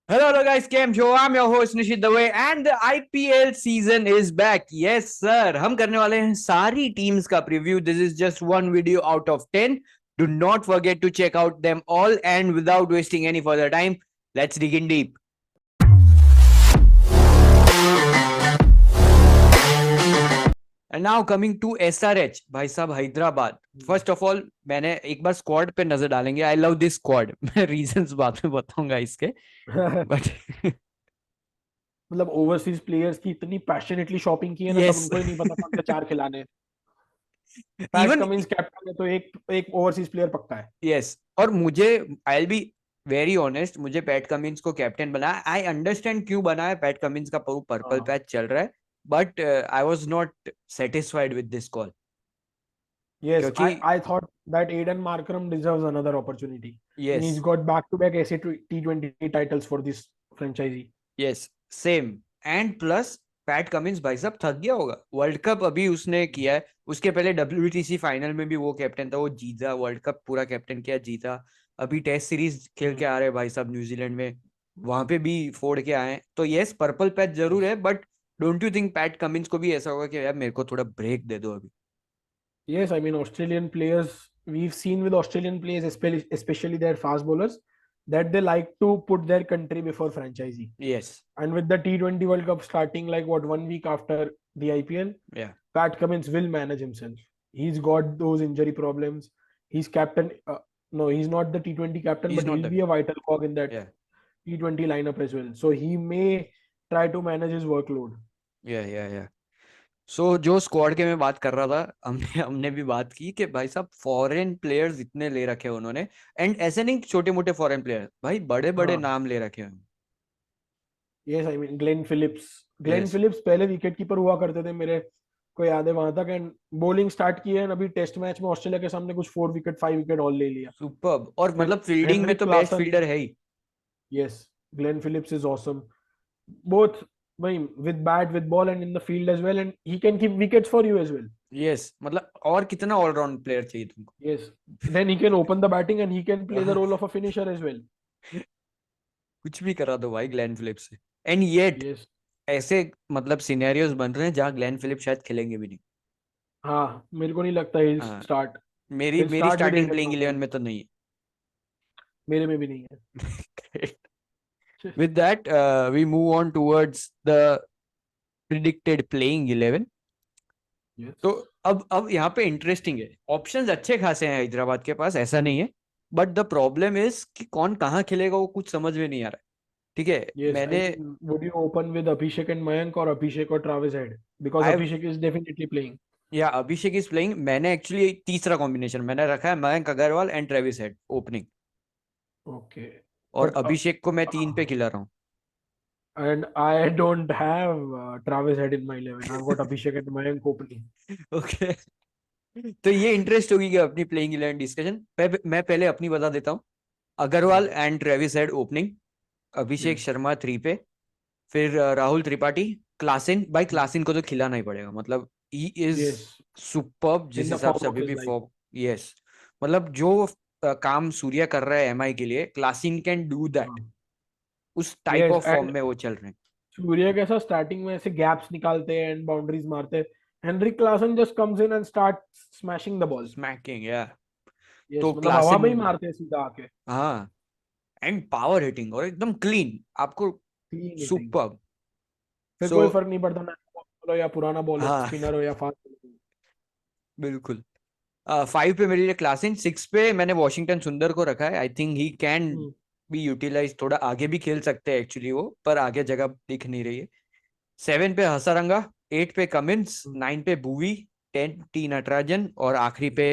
Hello guys, Cam Show. I'm your host Nishit Dave and the IPL season is back. Yes sir, हम करने वाले हैं सारी teams का preview. This is just one video out of 10. Do not forget to check out them all, and without wasting any further time, let's dig in deep. And now coming to SRH भाई साहब Hyderabad. First of all मैंने एक बार squad पे नजर डालेंगे. I love this squad. मैं reasons बाद में बताऊंगा इसके. बट मतलब ओवरसीज प्लेयर्स की इतनी पैशनेटली शॉपिंग की है ना, Yes. सब उनको ही नहीं पता कौन से चार खिलाने. पैट इवन कमिंस कैप्टन है तो एक ओवरसीज प्लेयर पक्का है. यस. और मुझे I will be very honest, मुझे पैट कमिंस को कैप्टन बनाया. आई अंडरस्टैंड क्यों बनाया. पैट कमिंस का पर्पल पैच चल रहा है, but I was not satisfied with this call. Yes, क्योंकि I thought that Aiden Markram deserves another opportunity. And he's yes got back-to-back ऐसे T20 titles for this franchisee. Yes same. And plus PAT Cummins भाई साहब थक गया होगा. World cup अभी उसने किया है. उसके पहले WTC फाइनल में भी वो कैप्टन था, वो जीता. वर्ल्ड कप पूरा कैप्टन किया, जीता. अभी टेस्ट सीरीज खेल के आ रहे हैं भाई साहब न्यूजीलैंड में, वहां पे भी फोड़ के आए. तो यस, पर्पल पैच जरूर है, but don't you think PAT Cummins को भी ऐसा होगा कि यार मेरे को थोड़ा ब्रेक दे दो अभी. Yes, I mean Australian players, we've seen with Australian players, especially their fast bowlers, that they like to put their country before franchisee. Yes. And with the T20 World Cup starting like what 1 week after the IPL, या Pat Cummins will manage himself. He's got those injury problems. He's captain. No, he's not the T20 captain, He's but not he'll the be a vital cog in that या T20 lineup as well. So he may try to manage his workload. या सो जो squad के मैं बात कर रहा था, हमने हमने भी बात की कि भाई साहब फॉरेन प्लेयर्स इतने ले रखे हैं उन्होंने. एंड ऐसे नहीं छोटे मोटे फॉरेन प्लेयर, भाई बड़े बड़े हाँ. नाम ले रखे हैं. Yes, I mean Glenn Phillips. Glenn yes. Phillips पहले विकेट कीपर हुआ करते थे, मेरे को याद है वहां तक. एंड बॉलिंग स्टार्ट की है, अभी टेस्ट मैच में ऑस्ट्रेलिया के सामने कुछ 4 विकेट 5 विकेट ऑल ले लिया. सुपर्ब. और फिर मतलब फील्डिंग में हेनरिक तो बेस्ट क्लासन. फील्डर है ही. Yes, Glenn Phillips is awesome. Both with bat, with ball, and in the field as well, and he can keep wickets for you as well. Yes. मतलब और कितना all-round player चाहिए तुमको. Yes, then he can open the batting and he can play the role of a finisher as well. कुछ भी करा दो भाई ग्लेन फिलिप्स से. And yet Yes. ऐसे मतलब सिनेरियोज बन रहे हैं जहां ग्लेन फिलिप्स शायद खेलेंगे भी नहीं. हाँ, मेरे को नहीं लगता he'll हाँ, start. मेरी He'll मेरी start with starting Aiden playing 11 Markram. में तो नहीं मेरे में भी नहीं है. है. With that, we move on towards the predicted playing 11. Yes. तो अब यहाँ पे इंटरेस्टिंग है. ऑप्शंस अच्छे खासे हैं हैदराबाद के पास, ऐसा नहीं है. बट द प्रॉब्लम इज कि कौन कहाँ खेलेगा वो कुछ समझ में नहीं आ रहा है. ठीक है. Yes, I मैंने mean, would you open with Abhishek and Mayank or Abhishek or Travis Head? Because I Abhishek is definitely playing. या अभिषेक इज प्लेइंग. मैंने एक्चुअली तीसरा कॉम्बिनेशन मैंने रखा है, Mayank Agarwal and Travis Head opening. Okay. और But अभिषेक को मैं 3 पे खिला रहा हूँ. and I don't have Travis Head in my 11. I've got Abhishek and Mayank opening. Okay. तो ये इंटरेस्ट होगी कि अपनी प्लेइंग 11 डिस्कशन. मैं पहले अपनी बता देता हूँ. Agarwal and Travis Head opening, Abhishek Yes. Sharma 3 पे, फिर राहुल त्रिपाठी. क्लासिन भाई, क्लासिन को तो खिलाना ही पड़ेगा. मतलब ही इज Yes. सुपर्ब जिस In the हिसाब form से of अभी his भी life. फॉर्म. यस. मतलब जो काम सूर्या कर रहा है MI के लिए, क्लासिन कैन डू दैट. हाँ. उस type Yes, of form and में वो चल रहे हैं. सूर्य कैसा स्टार्टिंग में ऐसे गैप्स निकालते हैं एंड बाउंड्रीज मारते हैं. Heinrich Klaasen just comes in and start smashing the ball. Smacking या. यस, तो मतलब हवा में ही क्लासिन, मारते हैं सीधा आके. हाँ. एंड पावर हिटिंग और एकदम क्लीन आपको. Clean hitting. सुपर्ब. फिर सो कोई फर्क नहीं पड़ता नया बॉल हो या पुराना बॉल हो, हाँ. स्पिनर हो या फास्ट. बिल्कुल. 5 पे मेरे लिए क्लासिन. 6 पे मैंने वॉशिंगटन सुंदर को रखा है. I think he can be utilize. थोड़ा आगे भी खेल सकते हैं एक्चुअली वो, पर आगे जगह दिख नहीं रही है. 7 पे हसारंगा, 8 पे कमिंस, 9 पे भुवी, 10 टी नटराजन, और आखिरी पे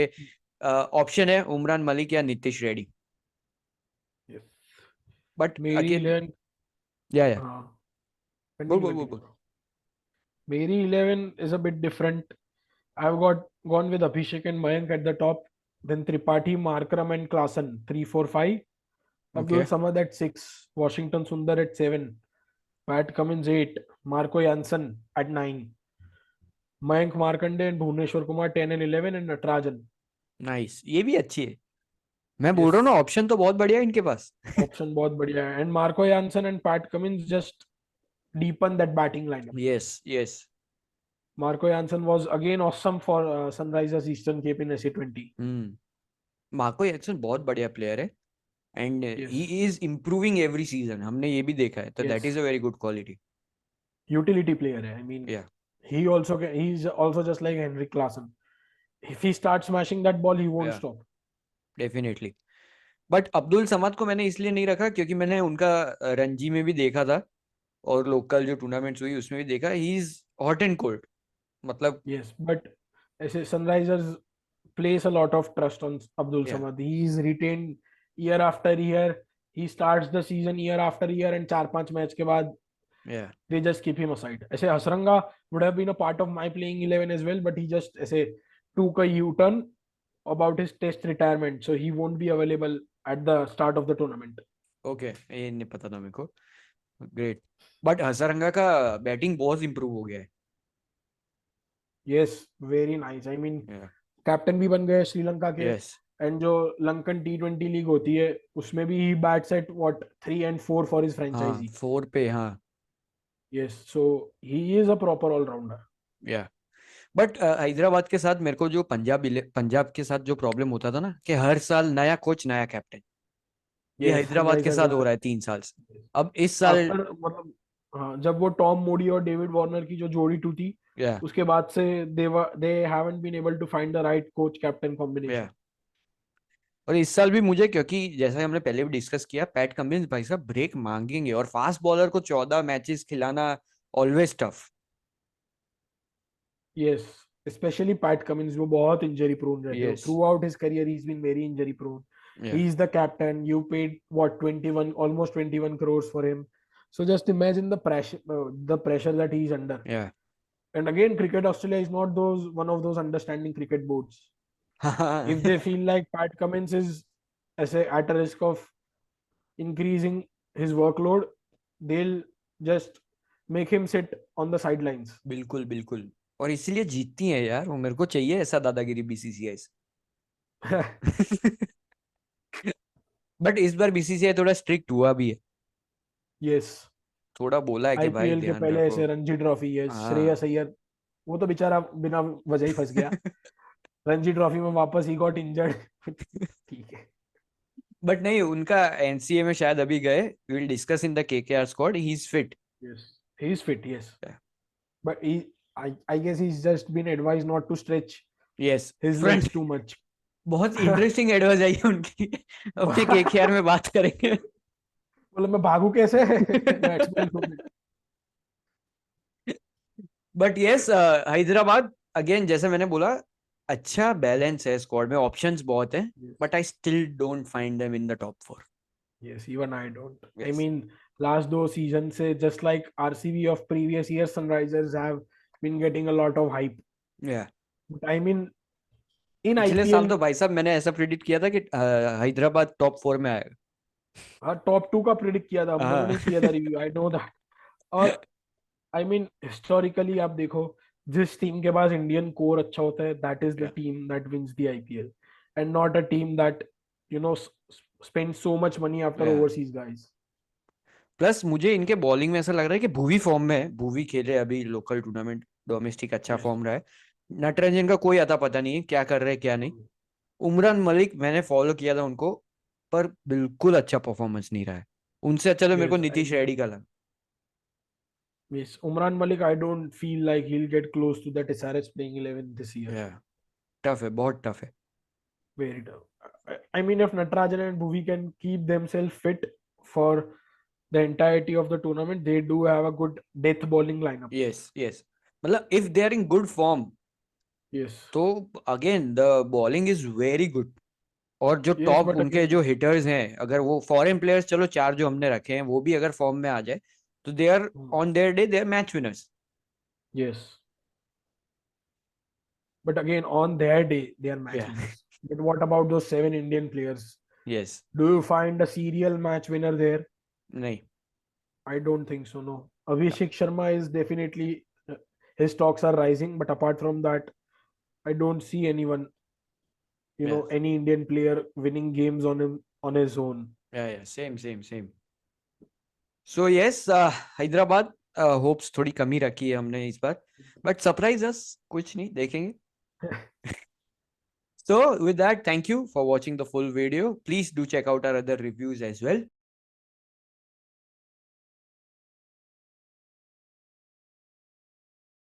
ऑप्शन है उमरान मलिक या नीतीश रेड्डी. बट मेरी अगेन 11. या हाँ, बोल कंटिन्यू बोल बोल कंटिन्यू. बोल. मेरी 11 is a bit different. I've gone with Abhishek and Mayank at the top, then Tripathi, Markram and Klassen 3, 4, 5. Abdul Okay. Samad at 6, Washington Sundar at 7, Pat Cummins 8, Marco Jansen at 9, Mayank Markande and Bhuvneshwar Kumar 10 and 11, and Natarajan. Nice. ये भी अच्छी है. मैं बोल रहा हूँ Yes, ना, option तो बहुत बढ़िया है इनके पास. option बहुत बढ़िया है. And Marco Jansen and Pat Cummins just deepen that batting lineup. Yes, yes. Marco Jansen was again awesome for Sunrisers Eastern Cape in SA20. Marco Jackson बहुत बढ़िया प्लेयर है, and Yes, he is improving every season. हमने ये भी देखा है, तो that is yes, a very good quality. utility player है. I mean, या he's also just like Henrik Klassen. If he starts smashing that ball, he won't या stop. Definitely. But Abdul Samad को मैंने इसलिए नहीं रखा क्योंकि मैंने उनका रणजी में भी देखा था, और लोकल जो टूर्नामेंट्स हुई उसमें भी देखा. He is hot and cold. मतलब Yes, but ऐसे Sunrisers place a lot of trust on Abdul या Samad. He is retained year after year. He starts the season year after year, and 4-5 match के बाद या they just keep him aside. ऐसे Hasaranga would have been a part of my playing 11 as well, but he just ऐसे took a U-turn about his test retirement, so he won't be available at the start of the tournament. Okay, ये नहीं पता था मेरे को. Great. But Hasaranga का batting बहुत improve हो गया है. Yes, very nice. I mean, या कैप्टन भी बन गए श्रीलंका के. यस. एंड जो लंकन T20 लीग होती है उसमें भी ही bats at what 3 and 4 for his हाँ, फ्रेंचाइजी. 4 पे. हाँ. Yes, so he is a proper allrounder. Yeah but Hyderabad के साथ मेरे को जो पंजाब के साथ जो प्रॉब्लम होता था ना, कि हर साल नया कोच नया कैप्टन. ये यस, हैदराबाद के सनराइजर्स साथ वाज हो रहा है 3 साल से. अब इस साल. आफ्टर मतलब हाँ, जब वो टॉम मूडी और डेविड वार्नर की जो जोड़ी टूटी या उसके बाद से they haven't been able to find the right coach captain या कॉम्बिनेशन. और इस साल भी मुझे, क्योंकि जैसा हमने पहले भी डिस्कस किया, पैट कमिंस भाई साहब ब्रेक मांगेंगे, और फास्ट बॉलर को 14 मैचेस खिलाना always tough. Yes, especially Pat Cummins वो बहुत इंजरी प्रोन रहते हो. Yes. Throughout his career he is been very injury prone. Yeah He is the captain. You paid what 21, almost 21 crores for him. So just imagine the pressure that he's under. या And again, Cricket Australia is not those one of those understanding cricket boards. If they feel like Pat Cummins is at a risk of increasing his workload, they'll just make him sit on the sidelines. बिल्कुल बिल्कुल. और इसलिए जीतती है यार, वो मेरे को चाहिए ऐसा दादागिरी बीसीसीआई से. बट इस बार बीसीसीआई थोड़ा स्ट्रिक्ट हुआ भी है. Yes, थोड़ा बोला है कि भाई आईपीएल के ध्यान पहले रखो. ऐसे रणजी ट्रॉफी है, हाँ. श्रेयस अय्यर वो तो बेचारा बिना वजह ही फंस गया. रणजी ट्रॉफी में वापस ही गॉट इंजर्ड. ठीक है. बट नहीं, उनका एनसीए में शायद अभी गए. Will discuss in the KKR squad. He is fit. Yes, he is fit. Yes, but I guess he's just been advised not to stretch yes. his front. legs too much. बहुत interesting advice I है उनकी. अपने KKR में बात करेंगे. मतलब मैं भागू कैसे? Maximum improvement. But yes, Hyderabad again जैसे मैंने बोला, अच्छा बैलेंस है स्क्वाड में, ऑप्शंस बहुत हैं. But I still don't find them in the top 4. Yes, even I don't. I yes. mean, last दो season से just like RCB of previous years, Sunrisers have been getting a lot of hype. या But I mean, in पिछले साल IPL, तो भाई साहब मैंने ऐसा प्रिडिक्ट किया था कि हैदराबाद टॉप 4 में आएगा. हाँ टॉप 2 का प्रिडिक्ट किया था मैंने, हाँ. नहीं किया था रिव्यू. I know that. और आई मीन हिस्टोरिकली आप देखो, जिस टीम के पास इंडियन कोर अच्छा होता है that is the Yeah. Team that wins the IPL, and not a team that you know spend so much money after Yeah. Overseas guys. Plus मुझे इनके bowling में ऐसा लग रहा है कि भुवी फॉर्म में है. भुवी खेले अभी लोकल टूर्नामेंट, डोमेस्टिक अच्छा Yes. फॉर्म रहा है. नटराजन का कोई अता पता नहीं है क्या कर रहे हैं क्या नहीं. उमरान मलिक मैंने फॉलो किया था उनको, पर बिल्कुल अच्छा परफॉर्मेंस नहीं रहा है. उनसे अच्छा तो मेरे को Yes, I Nitish mean, Reddy का लगा. yes, Umran Malik, I don't feel like he'll get close to that SRH playing 11 this year. Tough है, बहुत टफ है. Very tough. I mean, if Natarajan and Bhuvi can keep themselves fit for the entirety of the tournament, they do have a good death bowling lineup. Yes yes. मतलब if they are in good form, Yes. तो again the bowling is very good. और जो Yes, top but उनके again, जो hitters हैं, अगर वो foreign players, चलो 4 जो हमने रखे हैं वो भी अगर फॉर्म में आ जाए, तो they are on their day, they are match winners. yes. But again, on their day, they are match Yeah. winners. But what about those 7 Indian players? Yes. Do you find a serial match winner there? नहीं. I don't think so, no. Abhishek Sharma is definitely, his stocks are rising, but apart from that, I don't see anyone any Indian player winning games on his own. Yeah, same. So yes, Hyderabad hopes थोड़ी कमी रखी है हमने इस बार, but surprise us कुछ नहीं देखेंगे. So with that, thank you for watching the full video. Please do check out our other reviews as well.